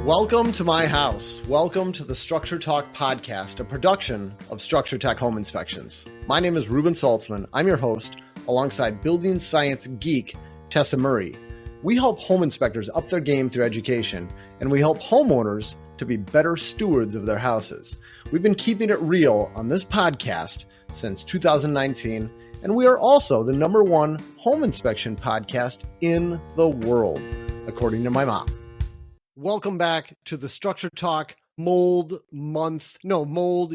Welcome to my house. Welcome to the Structure Talk podcast, a production of Structure Tech Home Inspections. My name is Reuben Saltzman. I'm your host, alongside building science geek Tessa Murry. We help home inspectors up their game through education, and we help homeowners to be better stewards of their houses. We've been keeping it real on this podcast since 2019, and we are also the #1 home inspection podcast in the world, according to my mom. Welcome back to the Structure Talk mold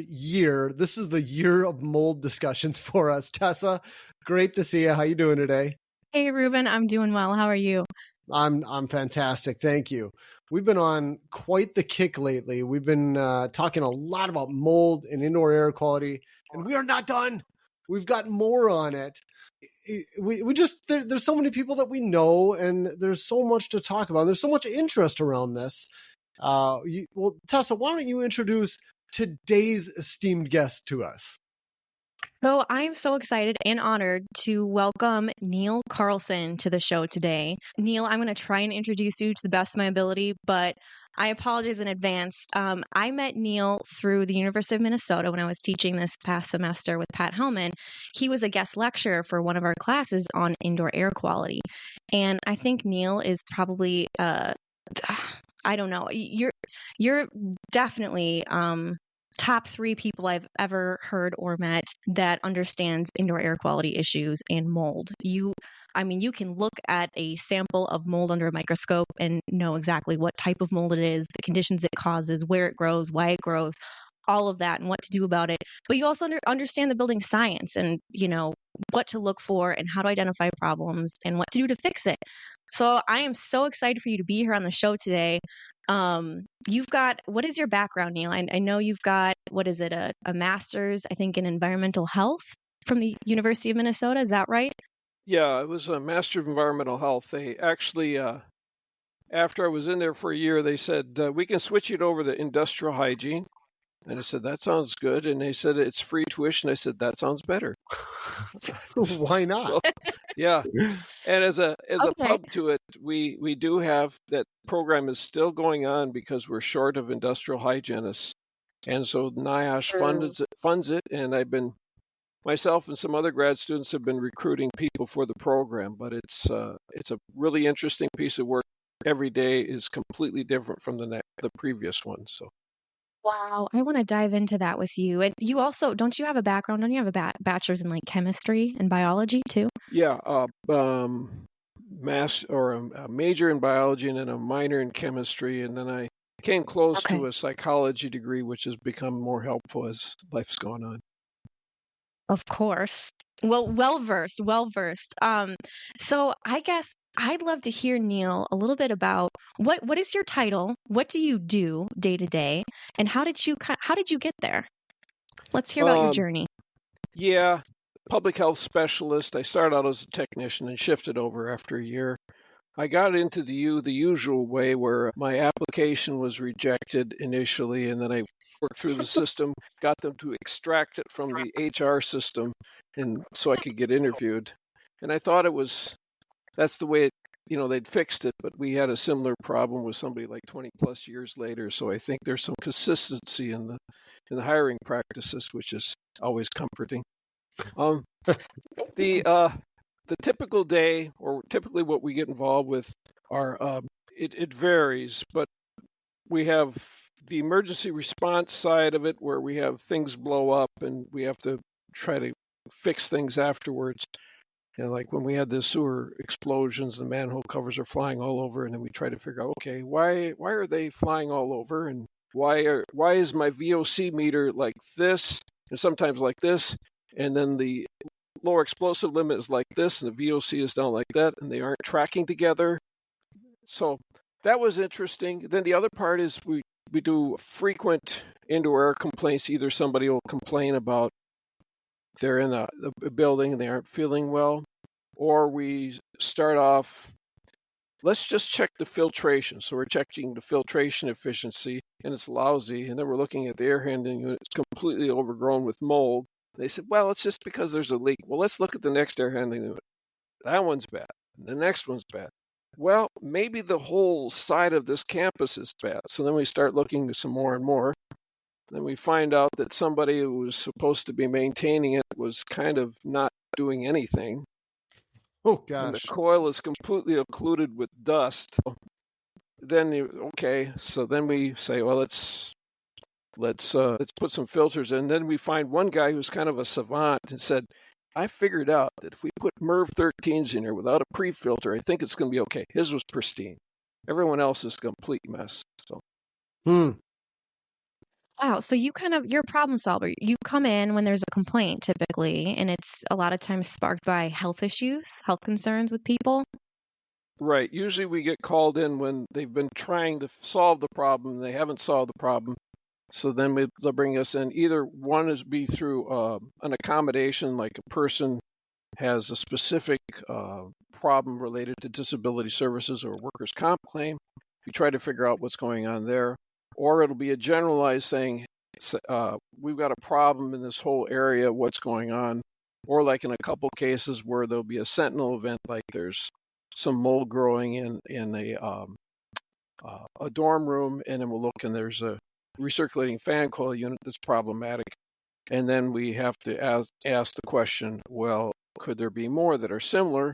year. This is the year of mold discussions for us. Tessa, great to see you. How you doing today? Hey, Reuben, I'm doing well. How are you? I'm fantastic. Thank you. We've been on quite the kick lately. We've been talking a lot about mold and indoor air quality, and we are not done. We've got more on it. We just, there's so many people that we know, and there's so much to talk about. There's so much interest around this. Well, Tessa, why don't you introduce today's esteemed guest to us? So I'm so excited and honored to welcome Neil Carlson to the show today. Neil, I'm going to try and introduce you to the best of my ability, but I apologize in advance. I met Neil through the University of Minnesota when I was teaching this past semester with Pat Hellman. He was a guest lecturer for one of our classes on indoor air quality. And I think Neil is probably, I don't know, you're definitely top 3 people I've ever heard or met that understands indoor air quality issues and mold. You can look at a sample of mold under a microscope and know exactly what type of mold it is, the conditions it causes, where it grows, why it grows, all of that and what to do about it. But you also understand the building science and, what to look for and how to identify problems and what to do to fix it. So I am so excited for you to be here on the show today. What is your background, Neil? I know you've got, a master's, I think, in environmental health from the University of Minnesota. Is that right? Yeah, it was a Master of Environmental Health. They actually, after I was in there for a year, they said, we can switch it over to industrial hygiene. And I said, that sounds good. And they said, it's free tuition. I said, that sounds better. Why not? So, yeah. And as a Okay. pub to it, we do have that program is still going on because we're short of industrial hygienists. And so NIOSH funds it. And myself and some other grad students have been recruiting people for the program. But it's a really interesting piece of work. Every day is completely different from the previous one. So. Wow, I want to dive into that with you. And you also, don't you have a background? Don't you have a bachelor's in chemistry and biology too? Yeah, a major in biology and then a minor in chemistry, and then I came close to a psychology degree, which has become more helpful as life's gone on. Of course. Well versed. So I guess I'd love to hear, Neil, a little bit about what is your title? What do you do day to day? And how did you get there? Let's hear about your journey. Yeah, public health specialist. I started out as a technician and shifted over after a year. I got into the usual way where my application was rejected initially, and then I worked through the system, got them to extract it from the HR system, and so I could get interviewed. And I thought that's the way they'd fixed it, but we had a similar problem with somebody 20 plus years later. So I think there's some consistency in the hiring practices, which is always comforting. The typical day, or typically what we get involved with, are it varies, but we have the emergency response side of it, where we have things blow up and we have to try to fix things afterwards. And when we had the sewer explosions, the manhole covers are flying all over, and then we try to figure out, okay, why are they flying all over, and why is my VOC meter like this, and sometimes like this, and then the lower explosive limit is like this, and the VOC is down like that, and they aren't tracking together. So that was interesting. Then the other part is we do frequent indoor air complaints. Either somebody will complain about they're in a building and they aren't feeling well, or we start off, let's just check the filtration. So we're checking the filtration efficiency, and it's lousy. And then we're looking at the air handling unit. It's completely overgrown with mold. They said, well, it's just because there's a leak. Well, let's look at the next air handling unit. That one's bad. The next one's bad. well, maybe the whole side of this campus is bad. So then we start looking some more and more. Then we find out that somebody who was supposed to be maintaining it was kind of not doing anything. Oh And the gosh. coil is completely occluded with dust. So then we say, well, let's put some filters in. Then we find one guy who's kind of a savant and said, I figured out that if we put MERV 13s in here without a pre-filter, I think it's going to be okay. His was pristine. Everyone else is a complete mess. So Wow. So you're a problem solver. You come in when there's a complaint typically, and it's a lot of times sparked by health issues, health concerns with people. right. Usually we get called in when they've been trying to solve the problem and they haven't solved the problem. So then they'll bring us in. Either one is be through an accommodation, like a person has a specific problem related to disability services or workers' comp claim. We try to figure out what's going on there. Or it'll be a generalized saying, we've got a problem in this whole area, what's going on? Or like in a couple cases where there'll be a sentinel event, like there's some mold growing in a dorm room, and then we'll look and there's a recirculating fan coil unit that's problematic. And then we have to ask the question, well, could there be more that are similar?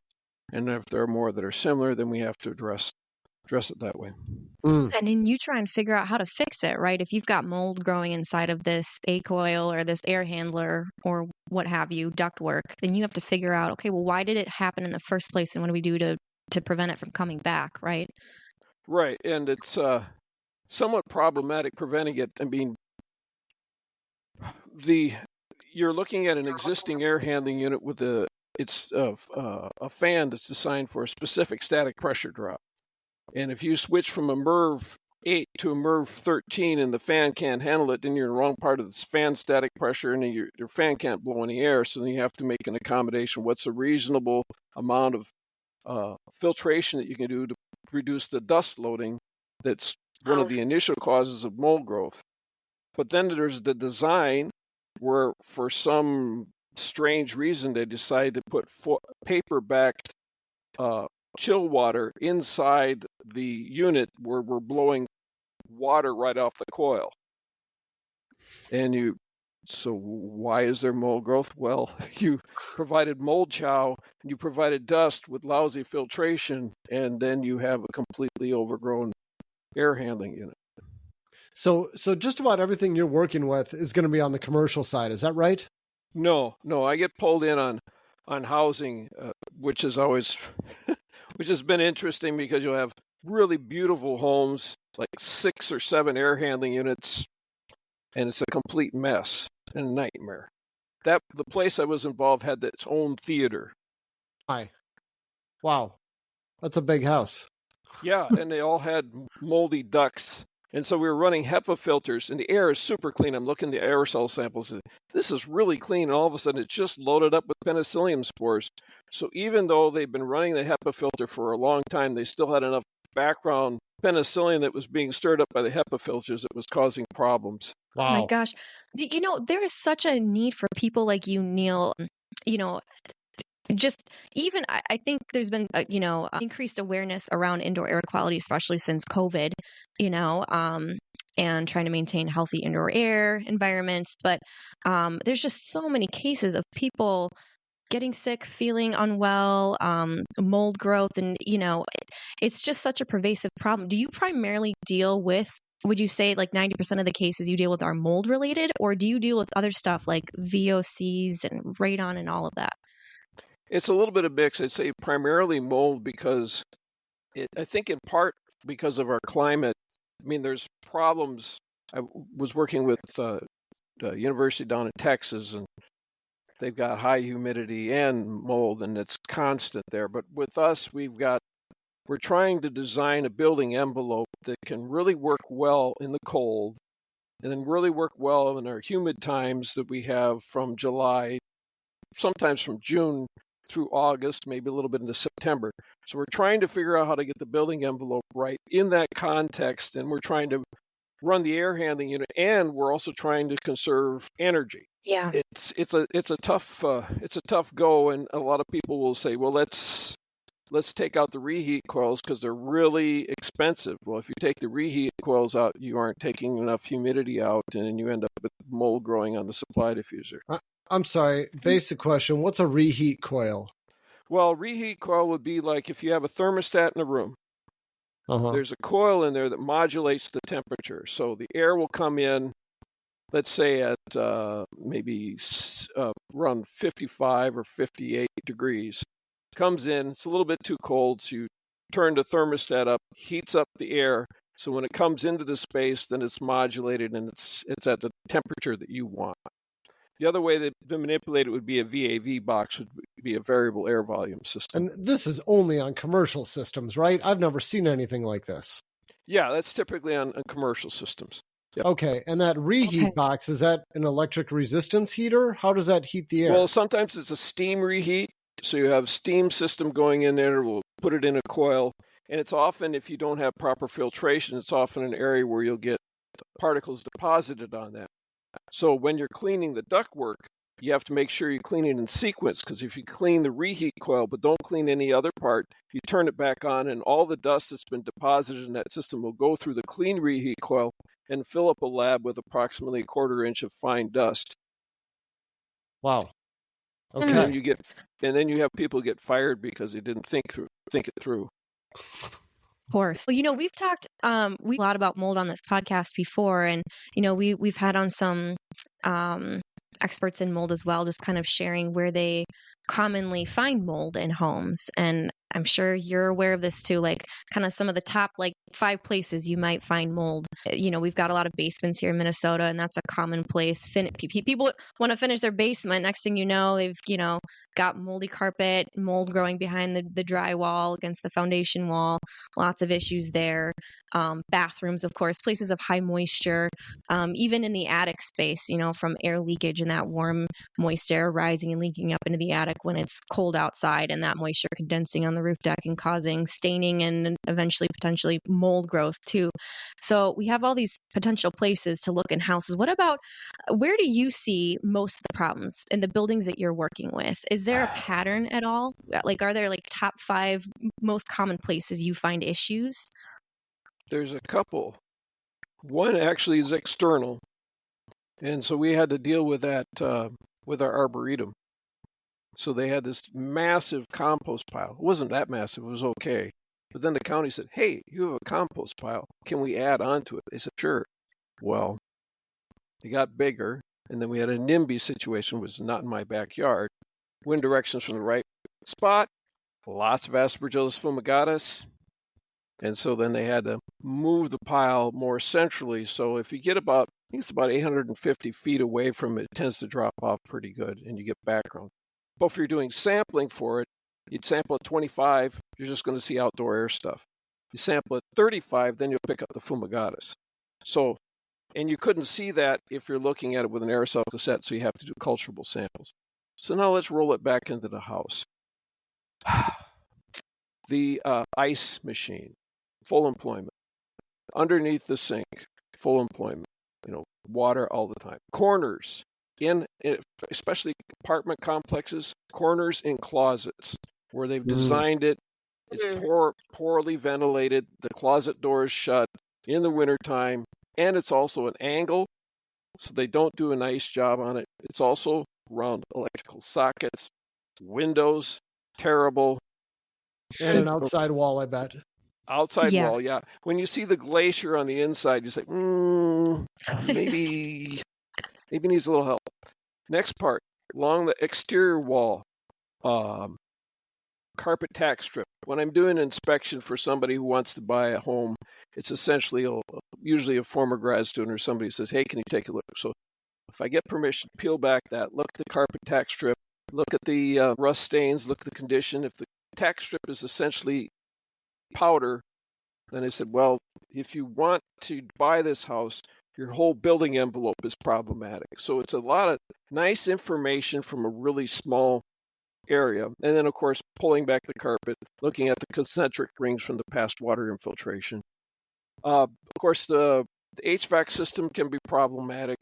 And if there are more that are similar, then we have to address it that way. And then you try and figure out how to fix it, right? If you've got mold growing inside of this A coil or this air handler or what have you, ductwork, then you have to figure out, okay, well, why did it happen in the first place? And what do we do to prevent it from coming back, right? Right. And it's somewhat problematic preventing it. I mean, you're looking at an existing air handling unit with a fan that's designed for a specific static pressure drop. And if you switch from a MERV 8 to a MERV 13 and the fan can't handle it, then you're in the wrong part of this fan static pressure and your fan can't blow any air. So then you have to make an accommodation. What's a reasonable amount of filtration that you can do to reduce the dust loading that's one of the initial causes of mold growth? But then there's the design where for some strange reason they decide to put paper-backed chill water inside the unit where we're blowing water right off the coil. So why is there mold growth? Well, you provided mold chow, and you provided dust with lousy filtration, and then you have a completely overgrown air handling unit. So just about everything you're working with is going to be on the commercial side. Is that right? No, I get pulled in on housing, which is always which has been interesting because you'll have really beautiful homes, like 6 or 7 air handling units, and it's a complete mess and a nightmare. The place I was involved had its own theater. Hi. Wow. That's a big house. Yeah, and they all had moldy ducts. And so we were running HEPA filters, and the air is super clean. I'm looking at the aerosol samples. This is really clean, and all of a sudden it's just loaded up with penicillium spores. So even though they've been running the HEPA filter for a long time, they still had enough background penicillium that was being stirred up by the HEPA filters that was causing problems. Wow. Oh my gosh. There is such a need for people like you, Neil, just even I think there's been increased awareness around indoor air quality, especially since COVID, and trying to maintain healthy indoor air environments. But there's just so many cases of people getting sick, feeling unwell, mold growth, and it's just such a pervasive problem. Do you primarily deal with? Would you say like 90% of the cases you deal with are mold related, or do you deal with other stuff like VOCs and radon and all of that? It's a little bit of mix. I'd say primarily mold because I think in part because of our climate. I mean, there's problems. I was working with the university down in Texas, and they've got high humidity and mold, and it's constant there. But with us, we're trying to design a building envelope that can really work well in the cold, and then really work well in our humid times that we have from July, sometimes from June through August, maybe a little bit into September. So we're trying to figure out how to get the building envelope right in that context, and we're trying to run the air handling unit, and we're also trying to conserve energy. Yeah. It's a tough go, and a lot of people will say, well, let's let's take out the reheat coils because they're really expensive. Well, if you take the reheat coils out, you aren't taking enough humidity out, and then you end up with mold growing on the supply diffuser. I'm sorry, basic question. What's a reheat coil? Well, reheat coil would be like if you have a thermostat in a room. There's a coil in there that modulates the temperature. So the air will come in, let's say at maybe around 55 or 58 degrees. Comes in, it's a little bit too cold, so you turn the thermostat up, heats up the air. So when it comes into the space, then it's modulated and it's at the temperature that you want. The other way to manipulate it would be a VAV box, would be a variable air volume system. And this is only on commercial systems, right? I've never seen anything like this. Yeah, that's typically on commercial systems. Yep. Okay, and that reheat box, is that an electric resistance heater? How does that heat the air? Well, sometimes it's a steam reheat. So you have a steam system going in there, we'll put it in a coil. And it's often, if you don't have proper filtration, it's often an area where you'll get particles deposited on that. So when you're cleaning the ductwork, you have to make sure you clean it in sequence, because if you clean the reheat coil but don't clean any other part, you turn it back on and all the dust that's been deposited in that system will go through the clean reheat coil and fill up a lab with approximately a quarter inch of fine dust. Wow. Okay. And then you have people get fired because they didn't think it through. Of course. Well, we've talked a lot about mold on this podcast before, and we've had on some experts in mold as well, just kind of sharing where they commonly find mold in homes. And I'm sure you're aware of this too, like kind of some of the top 5 places you might find mold. We've got a lot of basements here in Minnesota, and that's a common place. People want to finish their basement. Next thing you know, they've got moldy carpet, mold growing behind the drywall against the foundation wall. Lots of issues there. Bathrooms, of course, places of high moisture, even in the attic space, from air leakage and that warm, moist air rising and leaking up into the attic when it's cold outside, and that moisture condensing on the roof deck and causing staining and eventually potentially mold growth too. So we have all these potential places to look in houses. Where do you see most of the problems in the buildings that you're working with? Is there a pattern at all? Are there top 5 most common places you find issues? There's a couple. One actually is external. And so we had to deal with that with our arboretum. So they had this massive compost pile. It wasn't that massive, it was okay. But then the county said, hey, you have a compost pile. Can we add on to it? They said, sure. Well, it got bigger. And then we had a NIMBY situation, which was not in my backyard. Wind directions from the right spot. Lots of Aspergillus fumigatus. And so then they had to move the pile more centrally. So if you get I think it's about 850 feet away from it, it tends to drop off pretty good and you get background. But if you're doing sampling for it, you'd sample at 25, you're just going to see outdoor air stuff. You sample at 35, then you'll pick up the fumigatus. So, and you couldn't see that if you're looking at it with an aerosol cassette, so you have to do culturable samples. So now let's roll it back into the house. The ice machine, full employment. Underneath the sink, full employment. Water all the time. Corners, especially apartment complexes, corners in closets where they've designed it. It's poorly ventilated. The closet door is shut in the wintertime, and it's also an angle, so they don't do a nice job on it. It's also around electrical sockets, windows, terrible. And an outside wall, I bet. Outside wall, yeah. When you see the glacier on the inside, you say, maybe needs a little help. Next part, along the exterior wall, carpet tack strip. When I'm doing an inspection for somebody who wants to buy a home, it's essentially usually a former grad student or somebody says, hey, can you take a look? So if I get permission, peel back that, look at the carpet tack strip, look at the rust stains, look at the condition. If the tack strip is essentially powder, then I said, well, if you want to buy this house, your whole building envelope is problematic. So it's a lot of nice information from a really small area. And then, of course, pulling back the carpet, looking at the concentric rings from the past water infiltration. Of course, the HVAC system can be problematic.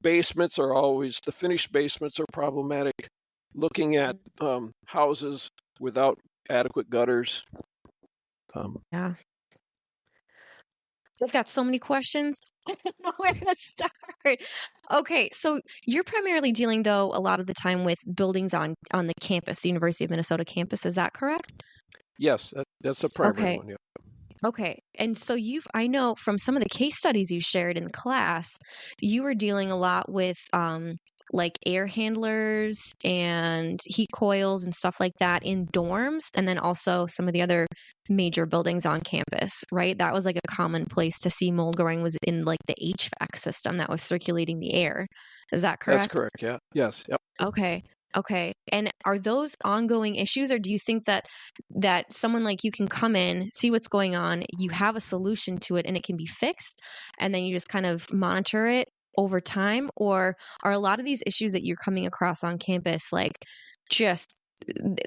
The finished basements are problematic. Looking at houses without adequate gutters. Yeah. I've got so many questions. I don't know where to start. Okay, so you're primarily dealing, though, a lot of the time with buildings on the campus, the University of Minnesota campus. Is that correct? Yes, that's the primary Okay. one. Yeah. Okay. And so I know from some of the case studies you shared in class, you were dealing a lot with like air handlers and heat coils and stuff like that in dorms, and then also some of the other major buildings on campus, right? That was like a common place to see mold growing was in like the HVAC system that was circulating the air. Is that That's correct? correct. Yeah. Yes. Yep. Okay. Okay. And are those ongoing issues, or do you think that someone like you can come in, see what's going on, you have a solution to it and it can be fixed, and then you just kind of monitor it over time? Or are a lot of these issues that you're coming across on campus like just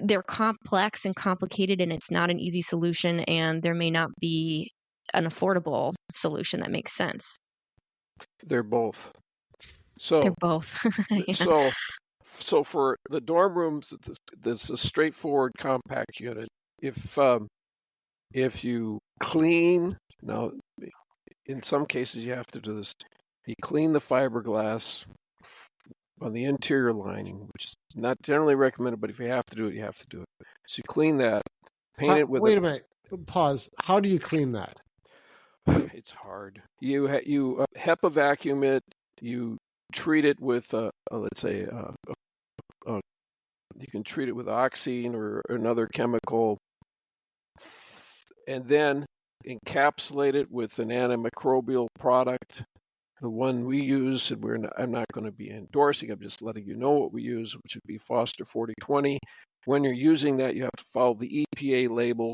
they're complex and complicated and it's not an easy solution and there may not be an affordable solution that makes sense? They're both. They're So, both. Yeah. so for the dorm rooms, this is a straightforward compact unit. If you clean, now in some cases you have to do this. You clean the fiberglass on the interior lining, which is not generally recommended, but if you have to do it, you have to do it. So you clean that, paint it with Wait a minute. Pause. How do you clean that? It's hard. You HEPA vacuum it. You treat it with let's say you can treat it with oxine or another chemical, and then encapsulate it with an antimicrobial product. The one we use, and I'm not going to be endorsing, I'm just letting you know what we use, which would be Foster 4020. When you're using that, you have to follow the EPA label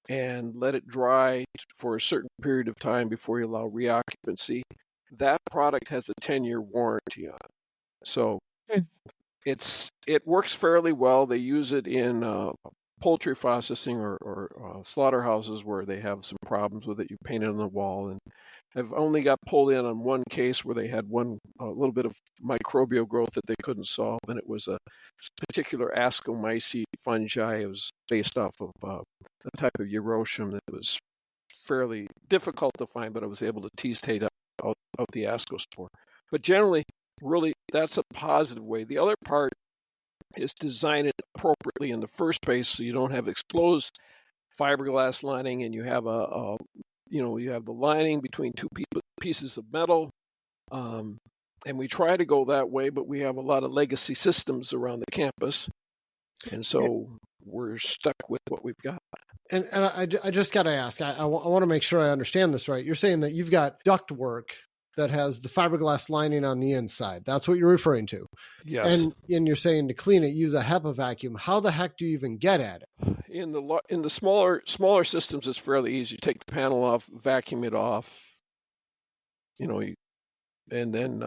and let it dry for a certain period of time before you allow reoccupancy. That product has a 10-year warranty on it. So it works fairly well. They use it in poultry processing or slaughterhouses where they have some problems with it. You paint it on the wall, and I've only got pulled in on one case where they had a little bit of microbial growth that they couldn't solve, and it was a particular ascomycete fungi. It was based off of a type of Eurotium that was fairly difficult to find, but I was able to tease out the ascospore. But generally, really, that's a positive way. The other part is design it appropriately in the first place so you don't have exposed fiberglass lining and you have you have the lining between two pieces of metal. And we try to go that way, but we have a lot of legacy systems around the campus. And so we're stuck with what we've got. And I just got to ask, I want to make sure I understand this right. You're saying that you've got ductwork that has the fiberglass lining on the inside. That's what you're referring to. Yes. And you're saying to clean it, use a HEPA vacuum. How the heck do you even get at it? In the smaller systems, it's fairly easy. You take the panel off, vacuum it off, and then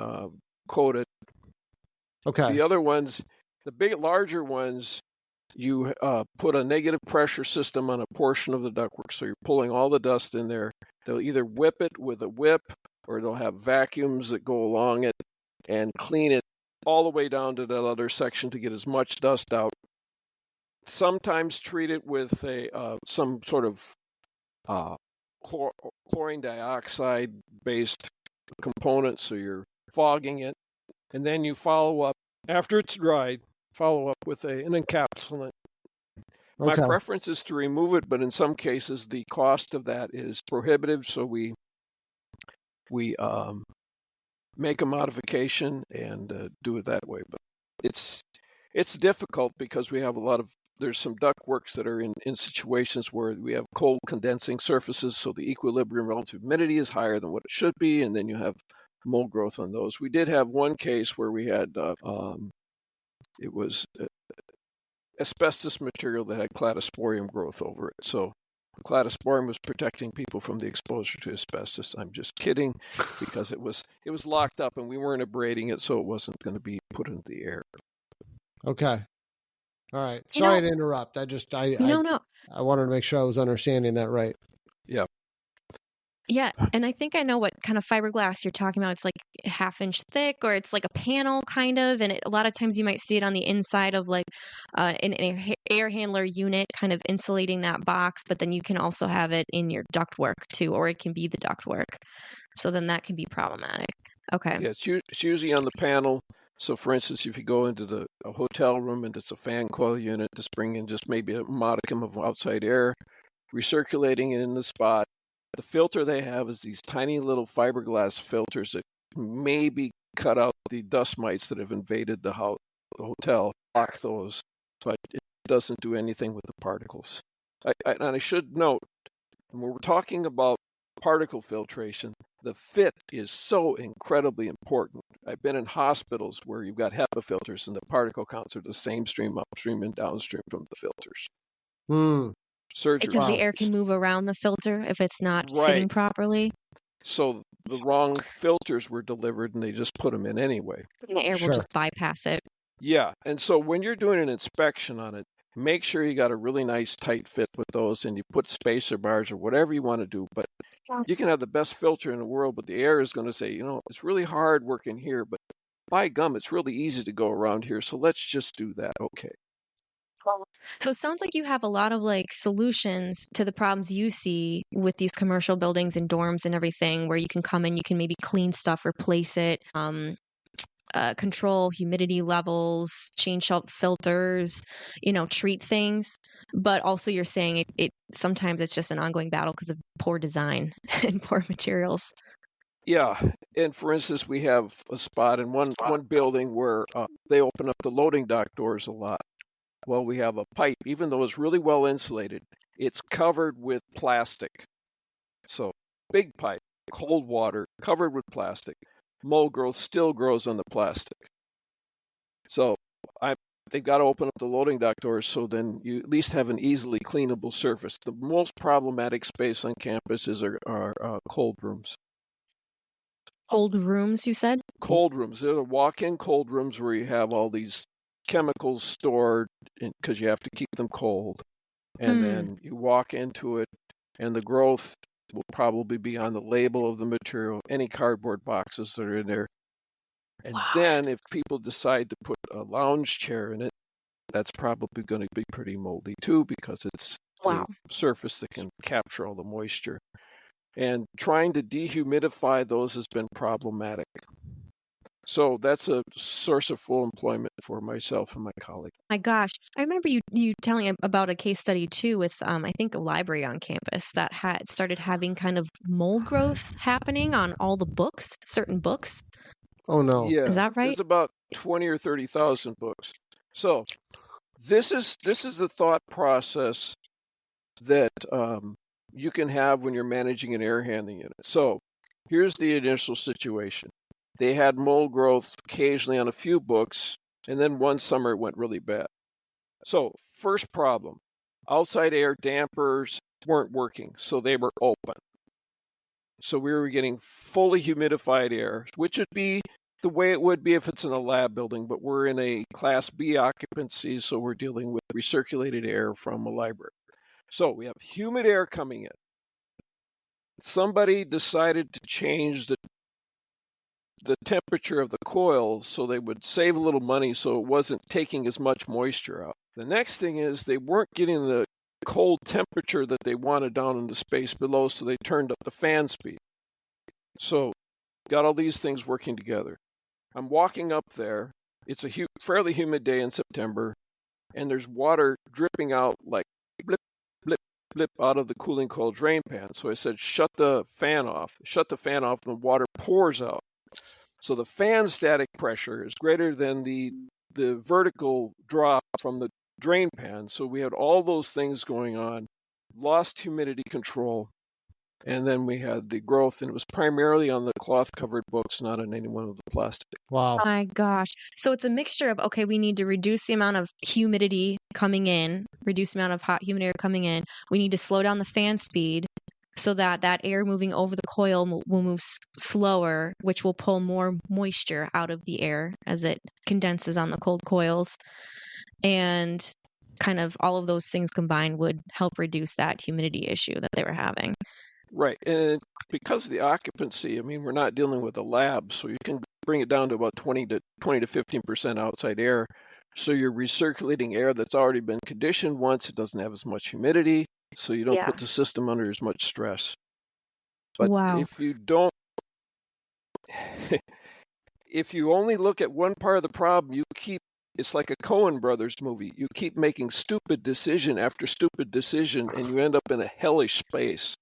coat it. Okay. The other ones, the larger ones, you put a negative pressure system on a portion of the ductwork, so you're pulling all the dust in there. They'll either whip it with a whip, or they'll have vacuums that go along it and clean it all the way down to that other section to get as much dust out. Sometimes treat it with some sort of chlorine dioxide based component, so you're fogging it, and then you follow up after it's dried. Follow up with an encapsulant. My preference is to remove it, but in some cases the cost of that is prohibitive, so we make a modification and do it that way. But it's difficult because we have there's some ductworks that are in situations where we have cold condensing surfaces, so the equilibrium relative humidity is higher than what it should be, and then you have mold growth on those. We did have one case where we had it was asbestos material that had cladosporium growth over it. So the cladosporium was protecting people from the exposure to asbestos. I'm just kidding, because it was locked up and we weren't abrading it, so it wasn't going to be put into the air. Okay. All right. Sorry to interrupt. No. I wanted to make sure I was understanding that right. Yeah. Yeah, and I think I know what kind of fiberglass you're talking about. It's like a half-inch thick, or it's like a panel kind of, and a lot of times you might see it on the inside of like an air handler unit, kind of insulating that box. But then you can also have it in your ductwork too, or it can be the ductwork. So then that can be problematic. Okay. Yeah, it's usually on the panel. So, for instance, if you go into a hotel room and it's a fan coil unit, just bring in just maybe a modicum of outside air, recirculating it in the spot. The filter they have is these tiny little fiberglass filters that maybe cut out the dust mites that have invaded the hotel, block those, but it doesn't do anything with the particles. And I should note, when we're talking about particle filtration, the fit is so incredibly important. I've been in hospitals where you've got HEPA filters and the particle counts are the same stream upstream and downstream from the filters. Surgery. Because the air can move around the filter if it's not fitting properly. So the wrong filters were delivered and they just put them in anyway. And the air will just bypass it. Yeah. And so when you're doing an inspection on it, make sure you got a really nice tight fit with those and you put spacer bars or whatever you want to do. But you can have the best filter in the world, but the air is going to say, it's really hard working here, but by gum, it's really easy to go around here. So let's just do that. Okay. So it sounds like you have a lot of like solutions to the problems you see with these commercial buildings and dorms and everything, where you can come in, you can maybe clean stuff, replace it, control humidity levels, change out filters, treat things. But also you're saying it sometimes it's just an ongoing battle because of poor design and poor materials. Yeah. And for instance, we have a spot in one building where they open up the loading dock doors a lot. Well, we have a pipe, even though it's really well insulated, it's covered with plastic. So big pipe, cold water, covered with plastic. Mold growth still grows on the plastic. So they've got to open up the loading dock doors so then you at least have an easily cleanable surface. The most problematic space on campus is our cold rooms. Cold rooms, you said? Cold rooms. They're the walk-in cold rooms where you have all these chemicals stored because you have to keep them cold. And then you walk into it and the growth will probably be on the label of the material, any cardboard boxes that are in there. And then if people decide to put a lounge chair in it, that's probably going to be pretty moldy too because it's a surface that can capture all the moisture. And trying to dehumidify those has been problematic. So that's a source of full employment for myself and my colleague. My gosh. I remember you telling about a case study too with, I think, a library on campus that had started having kind of mold growth happening on all the books, certain books. Oh, no. Yeah. Is that right? There's about 20 or 30,000 books. So this is the thought process that you can have when you're managing an air handling unit. So here's the initial situation. They had mold growth occasionally on a few books, and then one summer it went really bad. So first problem, outside air dampers weren't working, so they were open. So we were getting fully humidified air, which would be the way it would be if it's in a lab building, but we're in a Class B occupancy, so we're dealing with recirculated air from a library. So we have humid air coming in. Somebody decided to change the temperature of the coils so they would save a little money so it wasn't taking as much moisture out. The next thing is they weren't getting the cold temperature that they wanted down in the space below, so they turned up the fan speed. So got all these things working together. I'm walking up there. It's a fairly humid day in September, and there's water dripping out like blip, blip, blip out of the cooling coil drain pan. So I said, shut the fan off. Shut the fan off, and the water pours out. So the fan static pressure is greater than the vertical drop from the drain pan. So we had all those things going on, lost humidity control, and then we had the growth, and it was primarily on the cloth-covered books, not on any one of the plastic. Wow. Oh my gosh. So it's a mixture of, okay, we need to reduce the amount of humidity coming in, reduce the amount of hot humid air coming in. We need to slow down the fan speed so that air moving over the coil will move slower, which will pull more moisture out of the air as it condenses on the cold coils. And kind of all of those things combined would help reduce that humidity issue that they were having. Right. And because of the occupancy, I mean, we're not dealing with a lab, so you can bring it down to about 20 to 15% outside air. So you're recirculating air that's already been conditioned once. It doesn't have as much humidity, so you don't put the system under as much stress. But Wow. if you don't, if you only look at one part of the problem, it's like a Coen Brothers movie. You keep making stupid decision after stupid decision, and you end up in a hellish space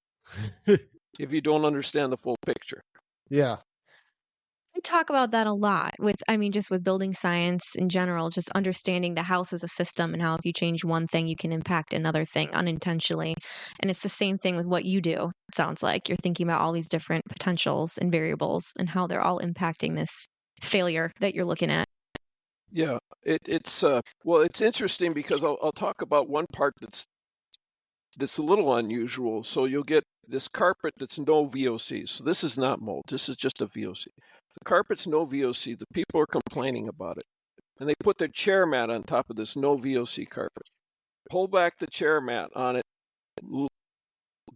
if you don't understand the full picture. Yeah. I talk about that a lot just with building science in general, just understanding the house as a system and how if you change one thing, you can impact another thing unintentionally. And it's the same thing with what you do. It sounds like you're thinking about all these different potentials and variables and how they're all impacting this failure that you're looking at. Yeah, it's interesting because I'll talk about one part that's a little unusual. So you'll get this carpet that's no VOC. So this is not mold. This is just a VOC. The carpet's no VOC. The people are complaining about it. And they put their chair mat on top of this no VOC carpet. Pull back the chair mat on it.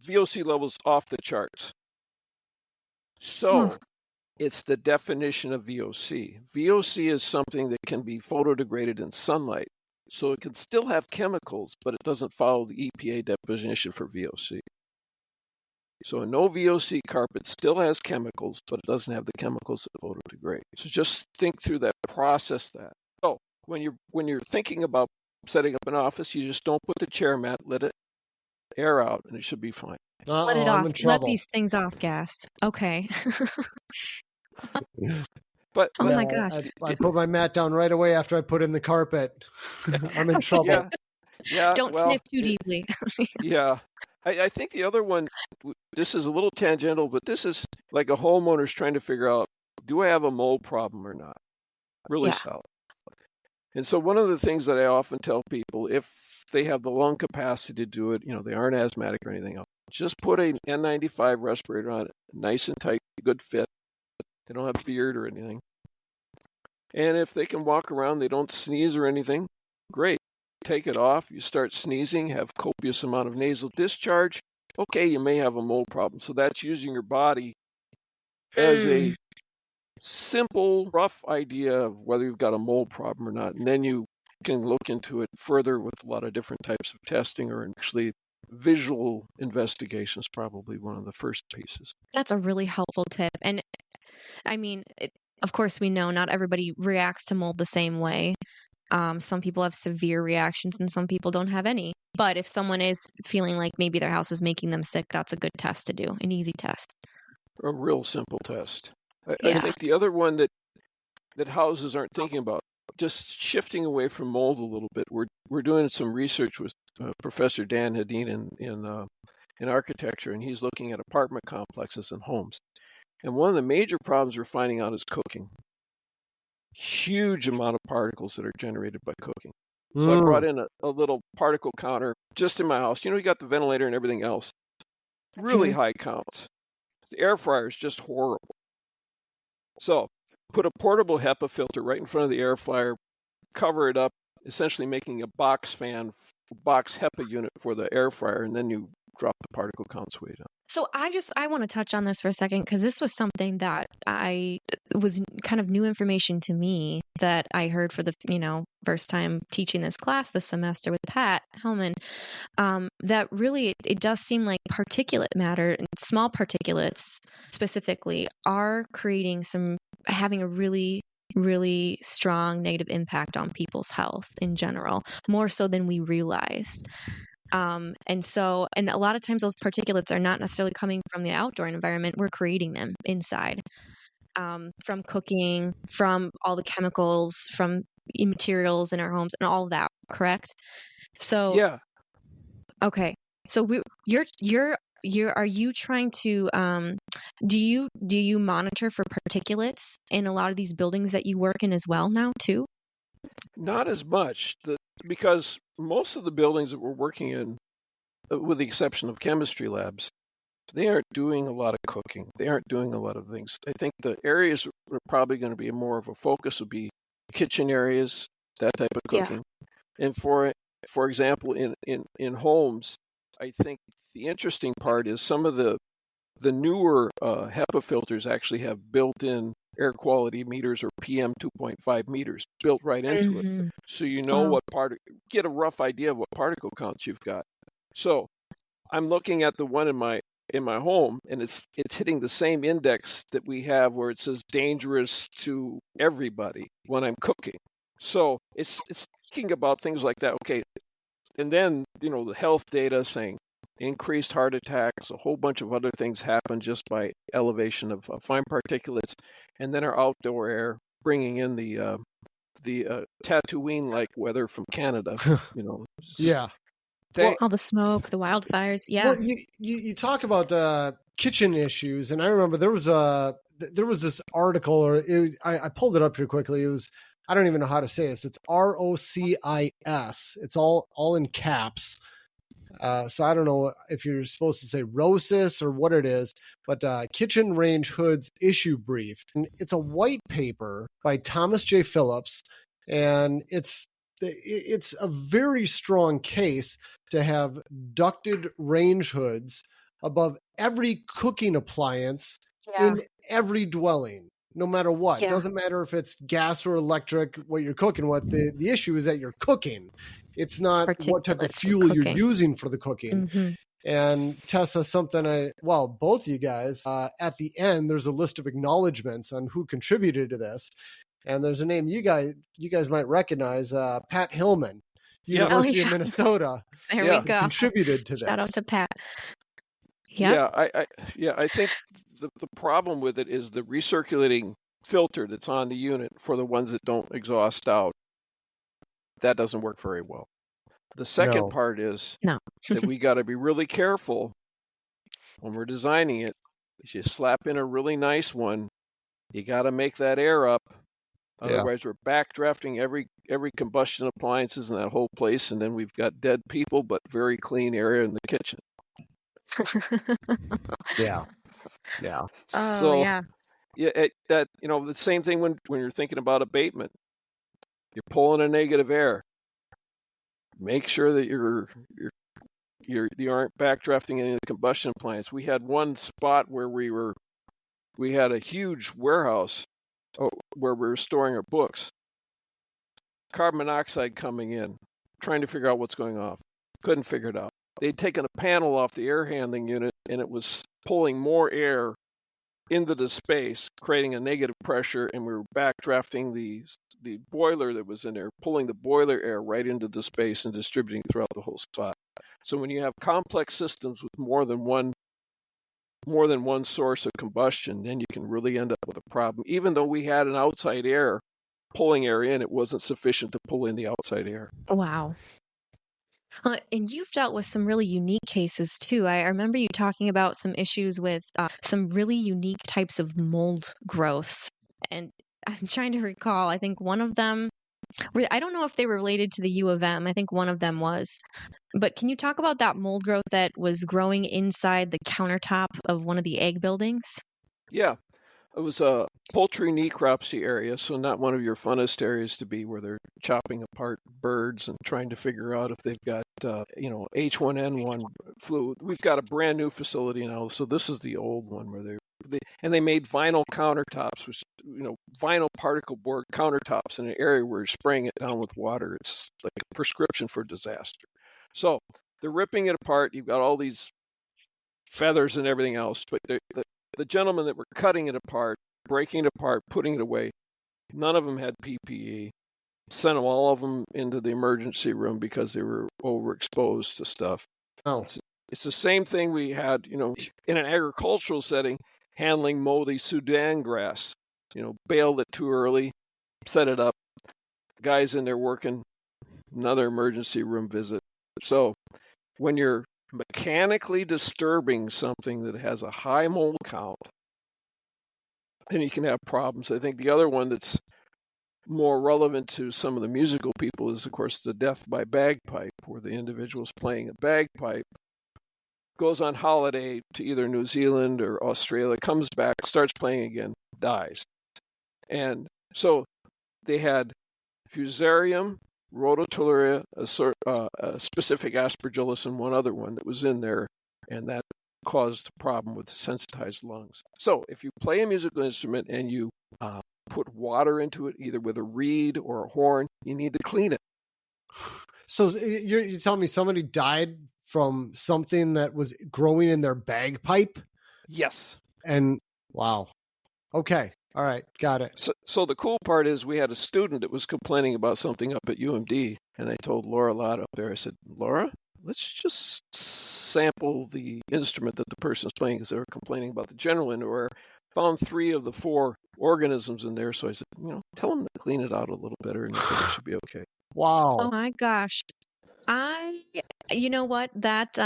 VOC levels off the charts. So it's the definition of VOC. VOC is something that can be photodegraded in sunlight. So it can still have chemicals, but it doesn't follow the EPA definition for VOC. So a no VOC carpet still has chemicals, but it doesn't have the chemicals that photodegrade. So just think through that, process that. So when you're thinking about setting up an office, you just don't put the chair mat, let it air out, and it should be fine. Let it off. I'm in trouble. Let these things off gas. Okay. But oh my gosh. I put my mat down right away after I put in the carpet. I'm in trouble. Yeah. Don't sniff too deeply. Yeah. I think the other one, this is a little tangential, but this is like a homeowner's trying to figure out, do I have a mold problem or not? Really solid. And so one of the things that I often tell people, if they have the lung capacity to do it, they aren't asthmatic or anything else, just put an N95 respirator on it, nice and tight, good fit. They don't have beard or anything. And if they can walk around, they don't sneeze or anything, great. Take it off, you start sneezing, have copious amount of nasal discharge, okay, you may have a mold problem. So that's using your body as a simple, rough idea of whether you've got a mold problem or not. And then you can look into it further with a lot of different types of testing, or actually visual investigation is probably one of the first pieces. That's a really helpful tip. And of course, we know not everybody reacts to mold the same way. Some people have severe reactions and some people don't have any. But if someone is feeling like maybe their house is making them sick, that's a good test to do, an easy test. A real simple test. I think the other one that houses aren't thinking about, just shifting away from mold a little bit. We're doing some research with Professor Dan Hedin in architecture, and he's looking at apartment complexes and homes. And one of the major problems we're finding out is cooking. Huge amount of particles that are generated by cooking. So I brought in a little particle counter just in my house. You got the ventilator and everything else. Really high counts. The air fryer is just horrible. So put a portable HEPA filter right in front of the air fryer, cover it up, essentially making a box HEPA unit for the air fryer, and then you drop the particle counts way down. So I want to touch on this for a second, because this was something that was kind of new information to me that I heard for the first time teaching this class this semester with Pat Hellman. That really it does seem like particulate matter, small particulates specifically, are having a really, really strong negative impact on people's health in general, more so than we realized. And a lot of times those particulates are not necessarily coming from the outdoor environment. We're creating them inside, from cooking, from all the chemicals, from materials in our homes, and all of that. Correct? So yeah. Okay. So are you trying to do you monitor for particulates in a lot of these buildings that you work in as well now too? Not as much, because most of the buildings that we're working in, with the exception of chemistry labs, they aren't doing a lot of cooking. They aren't doing a lot of things. I think the areas that are probably going to be more of a focus would be kitchen areas, that type of cooking. Yeah. And for example, in homes, I think the interesting part is some of the The newer HEPA filters actually have built-in air quality meters or PM 2.5 meters built right into it. Mm-hmm. So you know Wow. get a rough idea of what particle counts you've got. So I'm looking at the one in my home, and it's hitting the same index that we have where it says dangerous to everybody when I'm cooking. So it's thinking about things like that. Okay, and then the health data saying increased heart attacks, a whole bunch of other things happen just by elevation of fine particulates, and then our outdoor air bringing in the Tatooine-like weather from Canada. Yeah. All the smoke, the wildfires. Yeah. Well, you talk about kitchen issues, and I remember there was this article, or I pulled it up here quickly. It was, I don't even know how to say this. It's ROCIS. It's all in caps. So I don't know if you're supposed to say ROCIS or what it is, but Kitchen Range Hoods Issue Brief. And it's a white paper by Thomas J. Phillips, and it's a very strong case to have ducted range hoods above every cooking appliance in every dwelling, no matter what. It doesn't matter if it's gas or electric, what you're cooking with. The issue is that you're cooking. It's not what type of fuel you're using for the cooking. Mm-hmm. And Tessa, both you guys, at the end, there's a list of acknowledgments on who contributed to this. And there's a name you guys might recognize, Pat Hillman, University of Minnesota. There we go. Contributed to this. Shout out to Pat. I think the problem with it is the recirculating filter that's on the unit for the ones that don't exhaust out. That doesn't work very well. The second part is that we got to be really careful when we're designing it. If you slap in a really nice one, you got to make that air up. Otherwise, we're backdrafting every combustion appliances in that whole place, and then we've got dead people, but very clean area in the kitchen. Yeah. Oh, the same thing when you're thinking about abatement. You're pulling a negative air. Make sure that you aren't backdrafting any of the combustion appliance. We had one spot where we had a huge warehouse where we were storing our books. Carbon monoxide coming in, trying to figure out what's going on. Couldn't figure it out. They'd taken a panel off the air handling unit, and it was pulling more air into the space, creating a negative pressure, and we were backdrafting the boiler that was in there, pulling the boiler air right into the space and distributing throughout the whole spot. So when you have complex systems with more than one source of combustion, then you can really end up with a problem. Even though we had an outside air pulling air in, it wasn't sufficient to pull in the outside air. Wow. And you've dealt with some really unique cases too. I remember you talking about some issues with some really unique types of mold growth. And I'm trying to recall, I think one of them, I don't know if they were related to the U of M. I think one of them was. But can you talk about that mold growth that was growing inside the countertop of one of the egg buildings? Yeah. It was a poultry necropsy area, so not one of your funnest areas to be, where they're chopping apart birds and trying to figure out if they've got, H1N1 flu. We've got a brand new facility now, so this is the old one where they made vinyl countertops, which vinyl particle board countertops in an area where you're spraying it down with water. It's like a prescription for disaster. So they're ripping it apart. You've got all these feathers and everything else, but the gentlemen that were cutting it apart, breaking it apart, putting it away, none of them had PPE. Sent them all of them into the emergency room because they were overexposed to stuff. Oh. It's the same thing we had, in an agricultural setting, handling moldy Sudan grass. Baled it too early, set it up. Guys in there working, another emergency room visit. So when you're mechanically disturbing something that has a high mold count, then you can have problems. I think the other one that's more relevant to some of the musical people is, of course, the death by bagpipe, where the individual's playing a bagpipe, goes on holiday to either New Zealand or Australia, comes back, starts playing again, dies. And so they had Fusarium, Rhodotulia, a specific Aspergillus, and one other one that was in there, and that caused a problem with sensitized lungs. So if you play a musical instrument and you put water into it, either with a reed or a horn, you need to clean it. So you're telling me somebody died from something that was growing in their bagpipe? Yes. And wow. Okay. All right. Got it. So the cool part is we had a student that was complaining about something up at UMD, and I told Laura Lott up there, I said, Laura, let's just sample the instrument that the person's playing, because they were complaining about the general indoor air. Found 3 of the 4 organisms in there, so I said, tell them to clean it out a little better, and it should be okay. Wow. Oh my gosh. You know what? That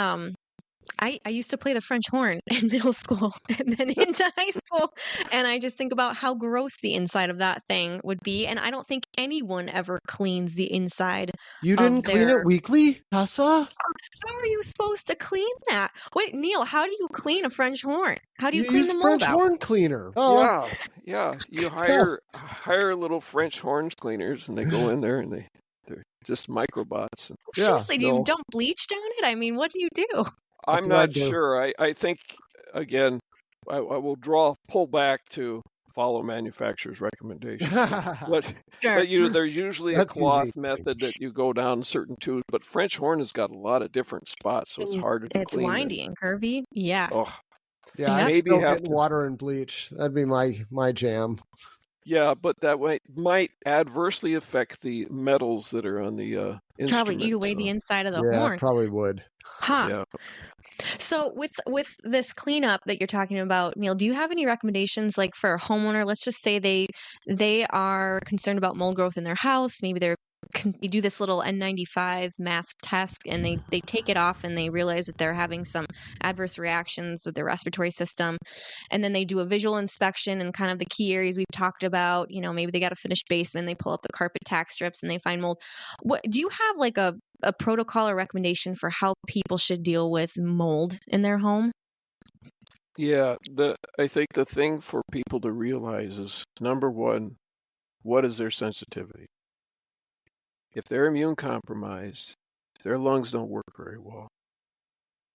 I used to play the French horn in middle school and then into high school. And I just think about how gross the inside of that thing would be. And I don't think anyone ever cleans the inside. You didn't clean it weekly, Tessa? How are you supposed to clean that? Wait, Neil, how do you clean a French horn? How do you clean use the mold French out? horn cleaner? Yeah. You hire little French horn cleaners, and they go in there, and they're just microbots. Seriously, do you dump bleach down it? I mean, what do you do? I'm not sure. I think, again, I will pull back to follow manufacturer's recommendations. But there's usually a cloth method that you go down certain tubes, but French horn has got a lot of different spots, so it's harder to clean. It's windy and curvy. Yeah. Oh. Yeah, I'd still get water and bleach. That'd be my jam. Yeah, but that might adversely affect the metals that are on the instrument. Probably eat away the inside of the horn. Yeah, probably would. Huh. Yeah. So with this cleanup that you're talking about, Neil, do you have any recommendations, like for a homeowner? Let's just say they are concerned about mold growth in their house. Maybe they do this little N95 mask test, and they take it off and they realize that they're having some adverse reactions with their respiratory system. And then they do a visual inspection and kind of the key areas we've talked about. Maybe they got a finished basement, they pull up the carpet tack strips and they find mold. What do you have, like a protocol or recommendation for how people should deal with mold in their home? Yeah, I think the thing for people to realize is, number one, what is their sensitivity? If they're immune compromised, their lungs don't work very well.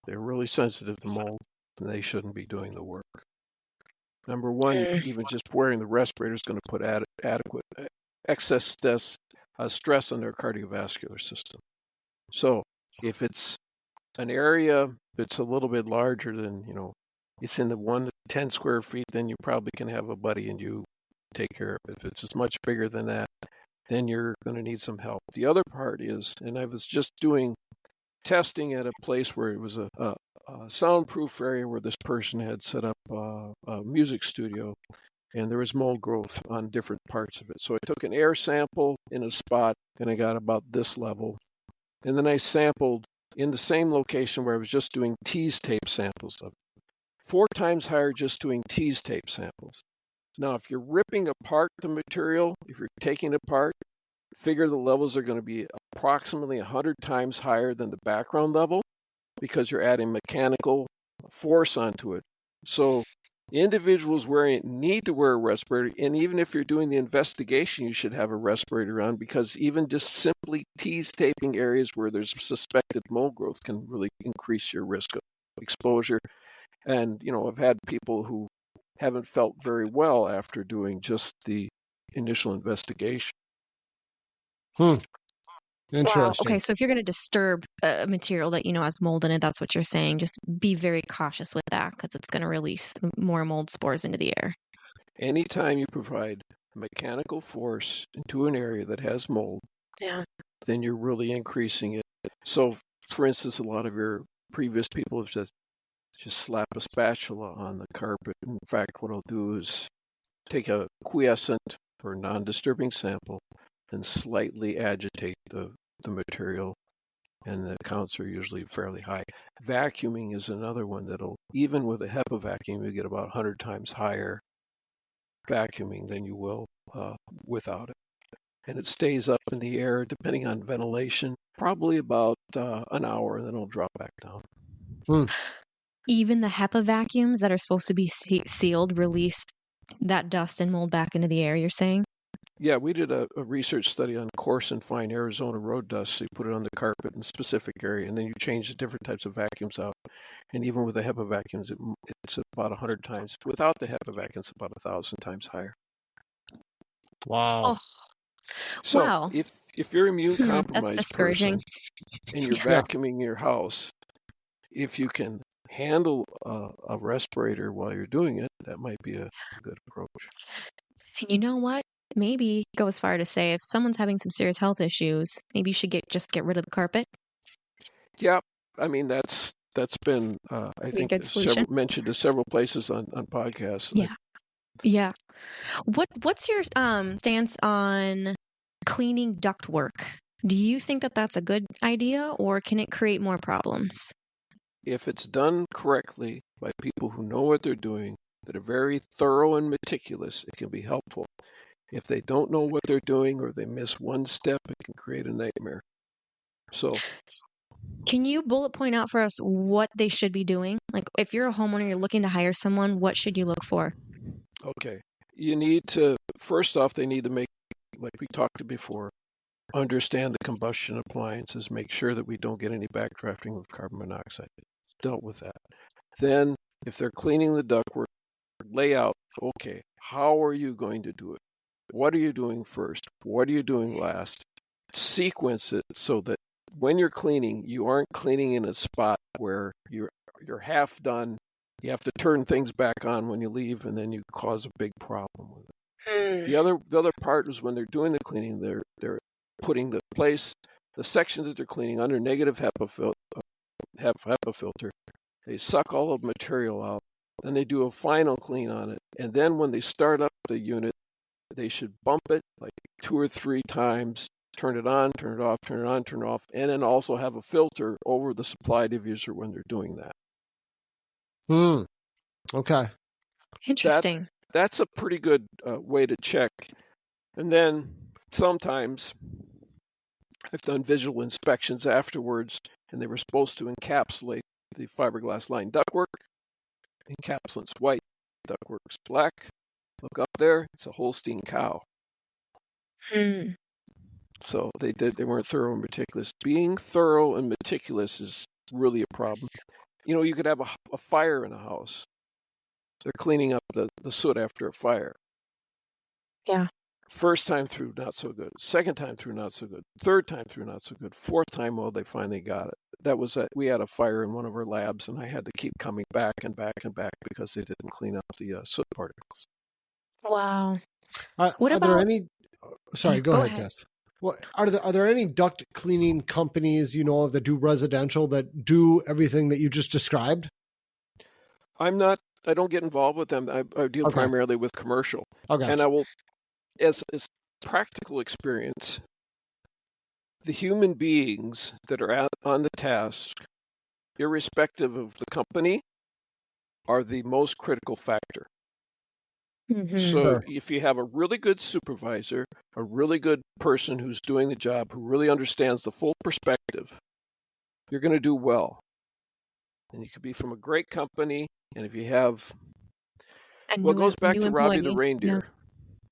They're really sensitive to mold, and they shouldn't be doing the work. Number one, even just wearing the respirator is going to put adequate excess stress on their cardiovascular system. So if it's an area that's a little bit larger than, it's in the 1 to 10 square feet, then you probably can have a buddy and you take care of it. If it's much bigger than that, then you're going to need some help. The other part is, and I was just doing testing at a place where it was a soundproof area where this person had set up a music studio, and there was mold growth on different parts of it. So I took an air sample in a spot, and I got about this level. And then I sampled in the same location where I was just doing tease tape samples of it. 4 times higher just doing tease tape samples. Now, if you're ripping apart the material, if you're taking it apart, figure the levels are going to be approximately 100 times higher than the background level, because you're adding mechanical force onto it. So individuals wearing it need to wear a respirator, and even if you're doing the investigation, you should have a respirator on, because even just simply tease taping areas where there's suspected mold growth can really increase your risk of exposure. And, I've had people who haven't felt very well after doing just the initial investigation. Interesting. Wow. Okay, so if you're going to disturb a material that has mold in it, that's what you're saying. Just be very cautious with that, because it's going to release more mold spores into the air. Anytime you provide mechanical force into an area that has mold, then you're really increasing it. So, for instance, a lot of your previous people have just slap a spatula on the carpet. In fact, what I'll do is take a quiescent or non-disturbing sample and slightly agitate the material, and the counts are usually fairly high. Vacuuming is another one that'll, even with a HEPA vacuum, you get about 100 times higher vacuuming than you will without it. And it stays up in the air, depending on ventilation, probably about an hour, and then it'll drop back down. Even the HEPA vacuums that are supposed to be sealed release that dust and mold back into the air, you're saying? Yeah, we did a research study on coarse and fine Arizona road dust. So you put it on the carpet in a specific area, and then you change the different types of vacuums out. And even with the HEPA vacuums, it's about 100 times. Without the HEPA vacuums, about 1,000 times higher. Wow. Oh, So wow. if you're immune That's compromised discouraging. person and you're Yeah. vacuuming your house, if you can handle a respirator while you're doing it, that might be a good approach. And you know what? Maybe go as far to say if someone's having some serious health issues, maybe you should just get rid of the carpet. Yeah, I mean that's been I Be a think good solution. mentioned to several places on podcasts. Yeah. Yeah. What's your stance on cleaning ductwork? Do you think that that's a good idea, or can it create more problems? If it's done correctly by people who know what they're doing, that are very thorough and meticulous, it can be helpful. If they don't know what they're doing or they miss one step, it can create a nightmare. So, Can you bullet point out for us what they should be doing? Like if you're a homeowner, you're looking to hire someone, what should you look for? okay, you need to, first off, they need to make, like we talked before, understand the combustion appliances, make sure that we don't get any backdrafting of carbon monoxide. Dealt with that. Then, if they're cleaning the ductwork, lay out, okay, how are you going to do it? What are you doing first? What are you doing last? Sequence it so that when you're cleaning, you aren't cleaning in a spot where you're half done. You have to turn things back on when you leave, and then you cause a big problem with it. The other part is when they're doing the cleaning, they're putting the sections that they're cleaning under negative HEPA filter. They suck all the material out. Then they do a final clean on it, and then when they start up the unit, they should bump it like 2 or 3 times, turn it on, turn it off, turn it on, turn it off, and then also have a filter over the supply diffuser when they're doing that. Okay. Interesting. That's a pretty good way to check. And then sometimes I've done visual inspections afterwards, and they were supposed to encapsulate the fiberglass lined ductwork. Encapsulant's white, ductwork's black. Look up there, it's a Holstein cow. So they weren't thorough and meticulous. Being thorough and meticulous is really a problem. You know, you could have a fire in a house. They're cleaning up the soot after a fire. Yeah. First time through, not so good. Second time through, not so good. Third time through, not so good. Fourth time, well, they finally got it. We had a fire in one of our labs, and I had to keep coming back and back and back because they didn't clean up the soot particles. Wow. What are there any? Sorry, go ahead, Tess. Well, are there any duct cleaning companies you know of that do residential that do everything that you just described? I don't get involved with them. I deal primarily with commercial. Okay. And I will, as practical experience, the human beings that are on the task, irrespective of the company, are the most critical factor. So if you have a really good supervisor, a really good person who's doing the job, who really understands the full perspective, you're going to do well. And you could be from a great company, and if you have, it goes back to Robbie the reindeer.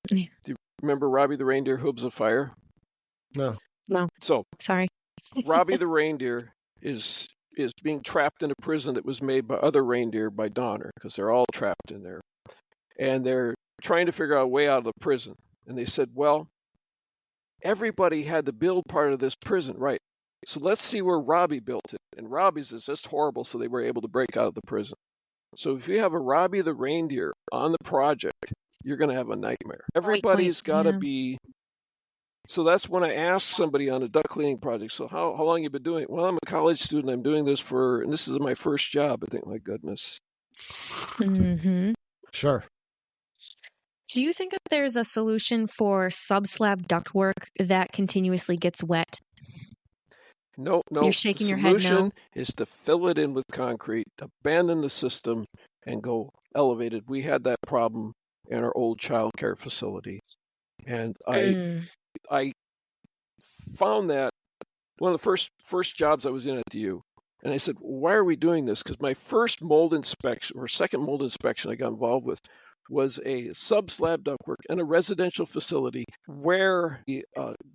Yeah. Do you remember Robbie the reindeer, Hooves of Fire? No. So, sorry. Robbie the reindeer is being trapped in a prison that was made by other reindeer by Donner, because they're all trapped in there. And they're trying to figure out a way out of the prison. And they said, well, everybody had to build part of this prison, right? So let's see where Robbie built it. And Robbie's is just horrible, so they were able to break out of the prison. So if you have a Robbie the reindeer on the project, you're going to have a nightmare. Everybody's got to be. So that's when I asked somebody on a duct cleaning project, so how long you been doing it? Well, I'm a college student. I'm doing this and this is my first job. I think, my goodness. Sure. Do you think that there's a solution for sub-slab ductwork that continuously gets wet? No. You're shaking your head no. The solution is to fill it in with concrete, abandon the system, and go elevated. We had that problem in our old child care facility. And I found that one of the first jobs I was in at the U. And I said, why are we doing this? Because my first mold inspection or second mold inspection I got involved with was a sub-slab ductwork in a residential facility where the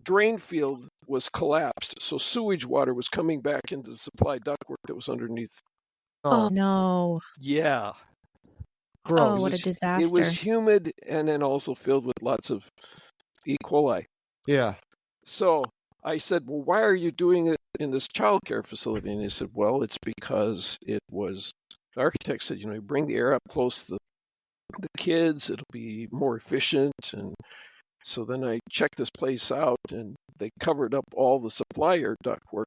drain field was collapsed. So sewage water was coming back into the supply ductwork that was underneath. Oh, no. Yeah. Gross. Oh, what a It disaster. was humid and then also filled with lots of E. coli. Yeah. So I said, well, why are you doing it in this childcare facility? And they said, well, it's because the architect said, you bring the air up close to the kids, it'll be more efficient. And so then I checked this place out, and they covered up all the supply air ductwork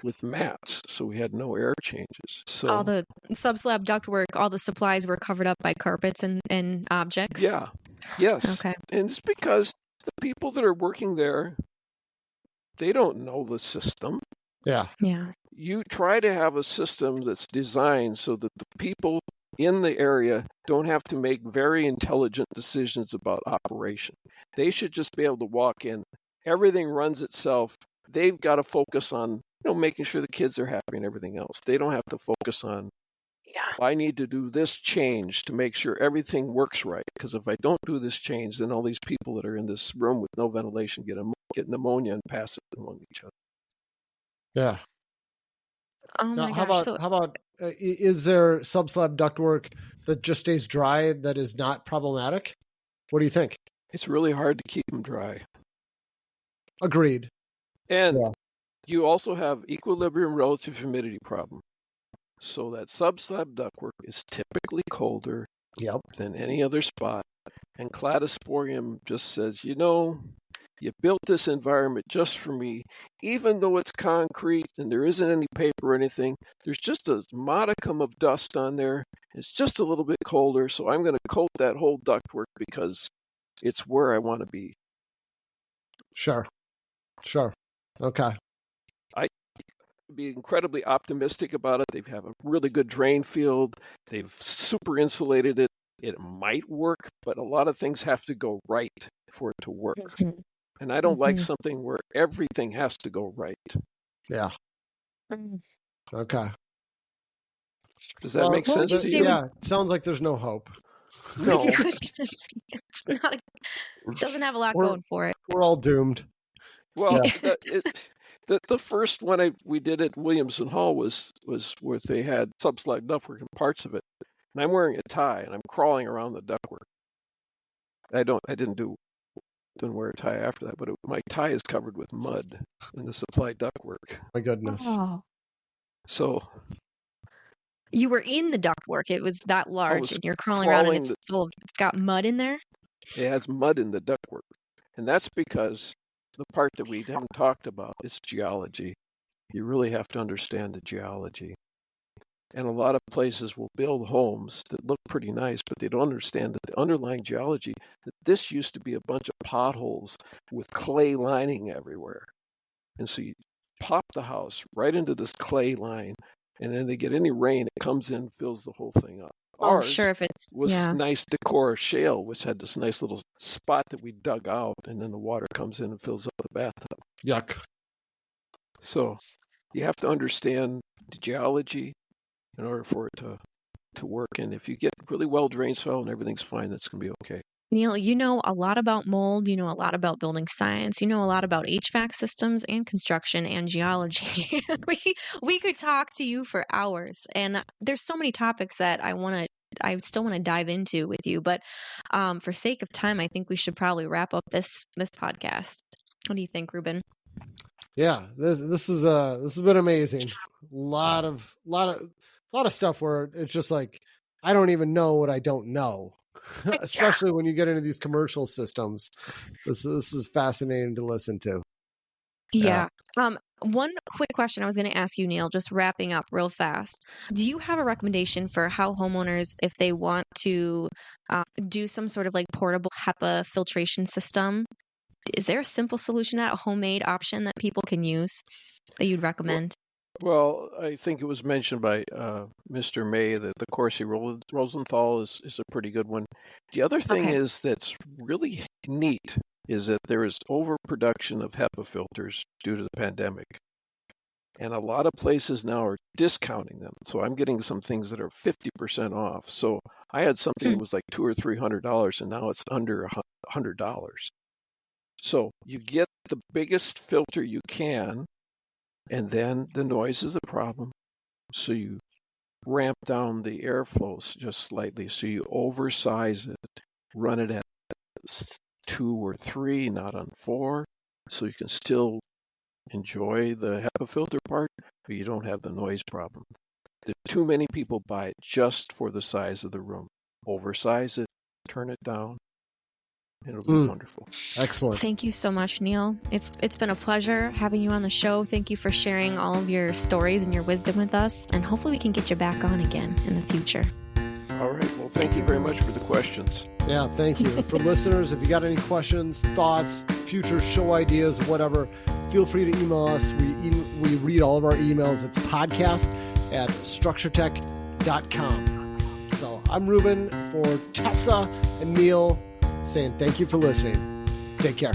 with mats, so we had no air changes. So all the sub-slab ductwork, all the supplies were covered up by carpets and objects? Yeah. Yes. Okay. And it's because the people that are working there, they don't know the system. Yeah. Yeah. You try to have a system that's designed so that the people in the area don't have to make very intelligent decisions about operation. They should just be able to walk in. Everything runs itself. They've got to focus on, making sure the kids are happy and everything else. They don't have to focus on, I need to do this change to make sure everything works right. Because if I don't do this change, then all these people that are in this room with no ventilation get pneumonia and pass it among each other. Yeah. Oh Now, my how gosh. about is there sub-slab ductwork that just stays dry that is not problematic? What do you think? It's really hard to keep them dry. Agreed. And you also have equilibrium relative humidity problem. So that sub-slab ductwork is typically colder than any other spot. And cladosporium just says, you built this environment just for me. Even though it's concrete and there isn't any paper or anything, there's just a modicum of dust on there. It's just a little bit colder, so I'm going to coat that whole ductwork because it's where I want to be. Sure. Okay. I be incredibly optimistic about it. They have a really good drain field. They've super insulated it. It might work, but a lot of things have to go right for it to work. Mm-hmm. And I don't like something where everything has to go right. Yeah. Okay. Does that make sense to you? Yeah. Sounds like there's no hope. No. I was going to say, it doesn't have a lot going for it. We're all doomed. Well, the first one we did at Williamson Hall was where they had sub-slab ductwork in parts of it. And I'm wearing a tie and I'm crawling around the ductwork. I didn't wear a tie after that, but my tie is covered with mud in the supply ductwork. My goodness. Oh. So you were in the ductwork. It was that large, and you're crawling around, and it's got mud in there? It has mud in the ductwork. And that's because the part that we haven't talked about is geology. You really have to understand the geology. And a lot of places will build homes that look pretty nice, but they don't understand that the underlying geology, that this used to be a bunch of potholes with clay lining everywhere. And so you pop the house right into this clay line, and then they get any rain, it comes in, fills the whole thing up. Ours was nice decor shale, which had this nice little spot that we dug out, and then the water comes in and fills up the bathtub. Yuck. So you have to understand the geology in order for it to work. And if you get really well-drained soil and everything's fine, that's going to be okay. Neil, you know a lot about mold. You know a lot about building science. You know a lot about HVAC systems and construction and geology. we could talk to you for hours. And there's so many topics that I still want to dive into with you. But for sake of time, I think we should probably wrap up this podcast. What do you think, Reuben? Yeah, this has been amazing. A lot of stuff where it's just like I don't even know what I don't know, especially when you get into these commercial systems. This is fascinating to listen to. Yeah. One quick question I was going to ask you, Neil, just wrapping up real fast. Do you have a recommendation for how homeowners, if they want to do some sort of like portable HEPA filtration system, is there a simple solution, a homemade option that people can use that you'd recommend? Well, I think it was mentioned by Mr. May that the Corsi Rosenthal is a pretty good one. The other thing is that's really neat is that there is overproduction of HEPA filters due to the pandemic. And a lot of places now are discounting them. So I'm getting some things that are 50% off. So I had something that was like $200 or $300, and now it's under $100. So you get the biggest filter you can, and then the noise is the problem. So you ramp down the airflows just slightly. So you oversize it, run it at 2 or 3, not on 4, so you can still enjoy the HEPA filter part, but you don't have the noise problem. Too many people buy it just for the size of the room. Oversize it, turn it down, and it'll be wonderful. Excellent. Thank you so much, Neil. It's been a pleasure having you on the show. Thank you for sharing all of your stories and your wisdom with us, and hopefully we can get you back on again in the future. All right. Well, thank you very much for the questions. Yeah, thank you. For listeners, if you got any questions, thoughts, future show ideas, whatever, feel free to email us. We read all of our emails. It's podcast@structuretech.com. So I'm Reuben for Tessa and Neil saying thank you for listening. Take care.